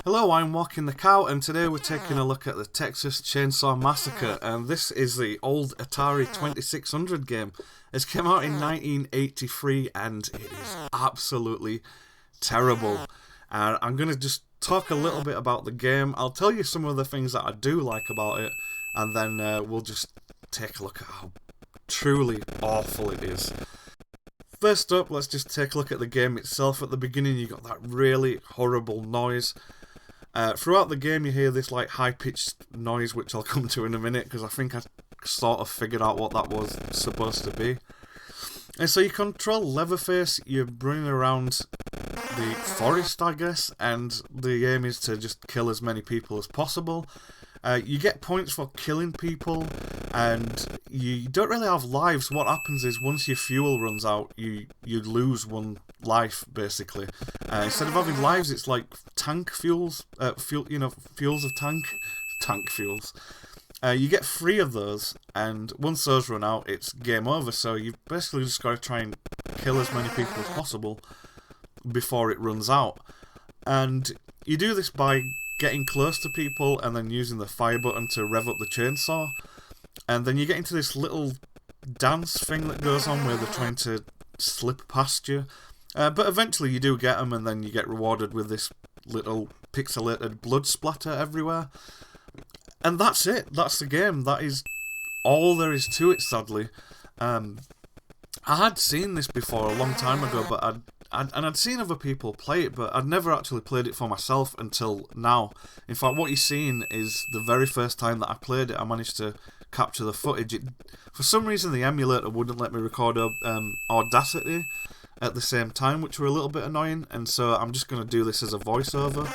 Hello, I'm Walking the Cow, and today we're taking a look at the Texas Chainsaw Massacre, and this is the old Atari 2600 game. It came out in 1983, and it is absolutely terrible. I'm going to just talk a little bit about the game. I'll tell you some of the things that I do like about it, and then we'll just take a look at how truly awful it is. First up, let's just take a look at the game itself. At the beginning, you got that really horrible noise. Throughout the game, you hear this like high-pitched noise, which I'll come to in a minute, because I think I sort of figured out what that was supposed to be. And so you control Leatherface, you're running around the forest, I guess, and the aim is to just kill as many people as possible. You get points for killing people, and you don't really have lives. What happens is once your fuel runs out, you lose one life, basically. Instead of having lives, it's like tank fuels, fuels of tank fuels. You get 3 of those, and once those run out, it's game over. So you've basically just got to try and kill as many people as possible before it runs out. And you do this by getting close to people and then using the fire button to rev up the chainsaw. And then you get into this little dance thing that goes on where they're trying to slip past you. But eventually you do get them, and then you get rewarded with this little pixelated blood splatter everywhere. And that's it. That's the game. That is all there is to it, sadly. I had seen this before a long time ago, but I'd seen other people play it, but I'd never actually played it for myself until now. In fact, what you're seeing is the very first time that I played it, I managed to capture the footage. For some reason, the emulator wouldn't let me record Audacity at the same time, which were a little bit annoying, and so I'm just going to do this as a voiceover.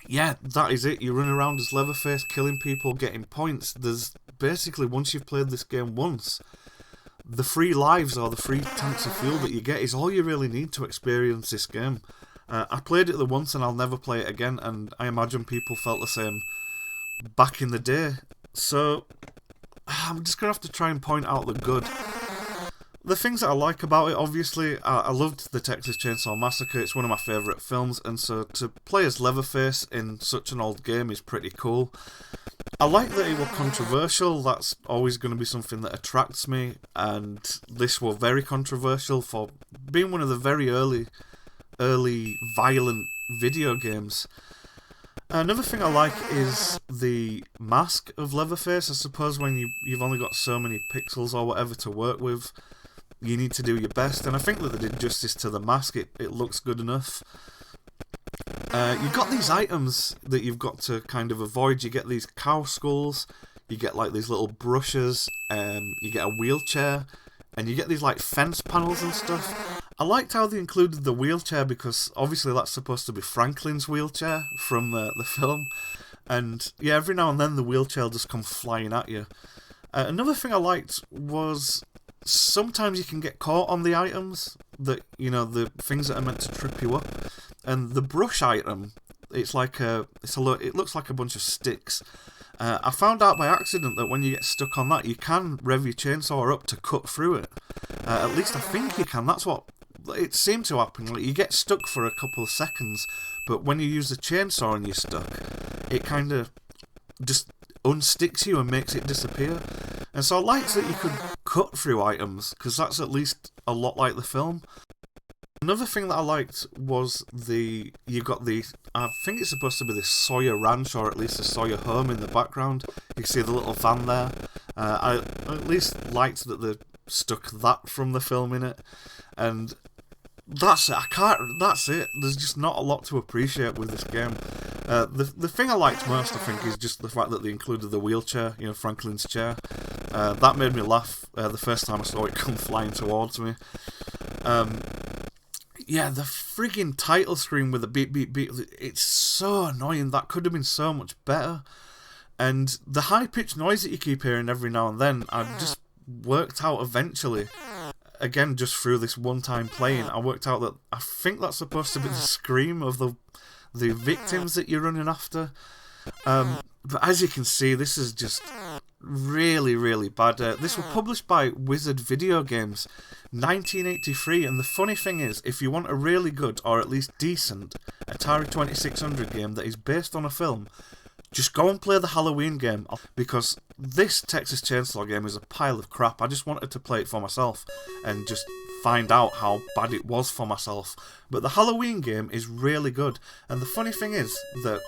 Yeah, that is it. You run around as Leatherface, killing people, getting points. There's basically, once you've played this game once, the 3 lives or the 3 tanks of fuel that you get is all you really need to experience this game. I played it the once and I'll never play it again, and I imagine people felt the same back in the day. So I'm just going to have to try and point out the good. The things that I like about it, obviously, I loved the Texas Chainsaw Massacre. It's one of my favourite films, and so to play as Leatherface in such an old game is pretty cool. I like that it was controversial. That's always going to be something that attracts me, and this was very controversial for being one of the very early violent video games. Another thing I like is the mask of Leatherface. I suppose when you've only got so many pixels or whatever to work with, you need to do your best, and I think that they did justice to the mask. It looks good enough. You've got these items that you've got to kind of avoid. You get these cow skulls, you get like these little brushes, you get a wheelchair, and you get these like fence panels and stuff. I liked how they included the wheelchair, because obviously that's supposed to be Franklin's wheelchair from the film. And yeah, every now and then the wheelchair just comes flying at you. Another thing I liked was sometimes you can get caught on the items that, the things that are meant to trip you up. And the brush item, it looks like a bunch of sticks. I found out by accident that when you get stuck on that, you can rev your chainsaw up to cut through it. At least I think you can. That's what it seemed to happen. Like, you get stuck for a couple of seconds, but when you use the chainsaw and you're stuck, it kind of just unsticks you and makes it disappear. And so I liked that you could cut through items, because that's at least a lot like the film. Another thing that I liked was I think it's supposed to be the Sawyer Ranch, or at least the Sawyer home in the background. You can see the little van there. I at least liked that they stuck that from the film in it. And that's it. That's it. There's just not a lot to appreciate with this game. The thing I liked most, I think, is just the fact that they included the wheelchair, Franklin's chair. That made me laugh the first time I saw it come flying towards me. Yeah, the frigging title screen with the beep beep beep, it's so annoying. That could have been so much better. And the high-pitched noise that you keep hearing every now and then, I've just worked out eventually, again, just through this one-time playing, I worked out that I think that's supposed to be the scream of the victims that you're running after. But as you can see, this is just really, really bad. This was published by Wizard Video Games, 1983, and the funny thing is, if you want a really good, or at least decent, Atari 2600 game that is based on a film, just go and play the Halloween game, because this Texas Chainsaw game is a pile of crap. I just wanted to play it for myself and just find out how bad it was for myself. But the Halloween game is really good, and the funny thing is that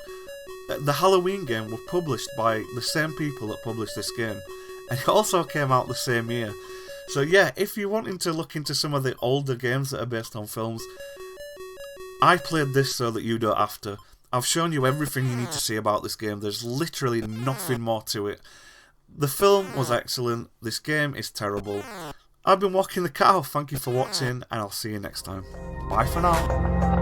the Halloween game was published by the same people that published this game, and it also came out the same year. So yeah, if you're wanting to look into some of the older games that are based on films, I played this so that you don't have to. I've shown you everything you need to see about this game. There's literally nothing more to it. The film was excellent. This game is terrible. I've been Walking the Cow. Thank you for watching, and I'll see you next time. Bye for now.